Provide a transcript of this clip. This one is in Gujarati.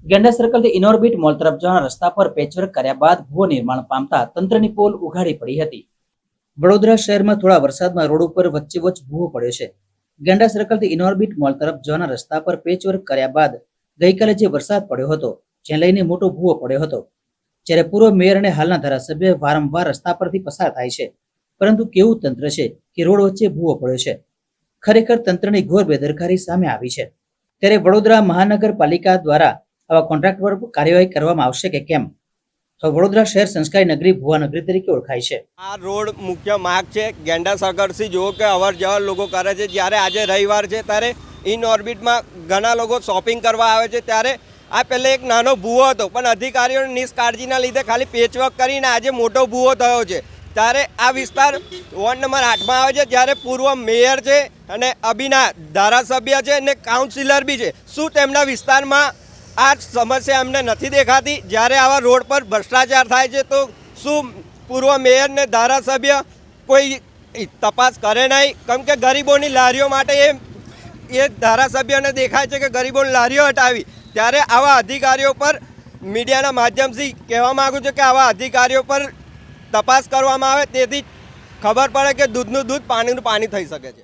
ગેંડા સર્કલથી ઇનોર્બિટ મોલ તરફ જવાના રસ્તા પર પેચવર્ક કર્યા બાદ ભૂવો નિર્માણ પામતા તંત્રની પોલ ઉઘાડી પડી હતી। વડોદરા શહેરમાં થોડા વરસાદમાં રોડ ઉપર વચ્ચે ભૂવો પડ્યો છે। ગેંડા સર્કલથી ઇનોર્બિટ મોલ તરફ જવાના રસ્તા પર પેચવર્ક કર્યા બાદ ગઈકાલે જે વરસાદ પડ્યો હતો જેને લઈને મોટો ભૂવો પડ્યો હતો। જ્યારે પૂર્વ મેયર અને હાલના ધારાસભ્ય વારંવાર રસ્તા પરથી પસાર થાય છે, પરંતુ કેવું તંત્ર છે કે રોડ વચ્ચે ભૂવો પડ્યો છે? ખરેખર તંત્રની ઘોર બેદરકારી સામે આવી છે। ત્યારે વડોદરા મહાનગરપાલિકા દ્વારા આવા કોન્ટ્રાક્ટ પર કાર્યવાહી કરવામાં આવશે કે કેમ? તો વડોદરા શહેર સંસ્કારી નગરી ભુવા નગરી તરીકે ઓળખાય છે। આ રોડ મુખ્ય માર્ગ છે। ગેંડા સર્કલથી જુઓ કે અવર જવર લોકો કરે છે। જ્યારે આજે રવિવાર છે ત્યારે ઇન ઓર્બિટમાં ઘણા લોકો શોપિંગ કરવા આવે છે, ત્યારે આ પહેલે એક નાનો ભૂવો હતો, પણ અધિકારીઓની નિષ્કાળજીના લીધે ખાલી પેચવર્ક કરીને આજે મોટો ભૂવો થયો છે। ત્યારે આ વિસ્તાર વોર્ડ નંબર 8માં આવે છે। જ્યારે પૂર્વ મેયર છે અને અભિના ધારાસભ્ય છે અને કાઉન્સિલર બી છે, શું તેમના વિસ્તારમાં આ સમસ્યા અમને નથી દેખાતી? જ્યારે આવા રોડ પર ભ્રષ્ટાચાર થાય છે તો શું પૂર્વ મેયર ને ધારાસભ્ય કોઈ તપાસ કરે નહીં? કેમ કે ગરીબોની લારીઓ માટે એ ધારાસભ્યને દેખાય છે કે ગરીબોની લારીઓ હટાવી, ત્યારે આવા અધિકારીઓ પર મીડિયાના માધ્યમથી કહેવા માગું છું કે આવા અધિકારીઓ પર તપાસ કરવામાં આવે, તેથી ખબર પડે કે દૂધનું દૂધ પાણીનું પાણી થઈ શકે છે।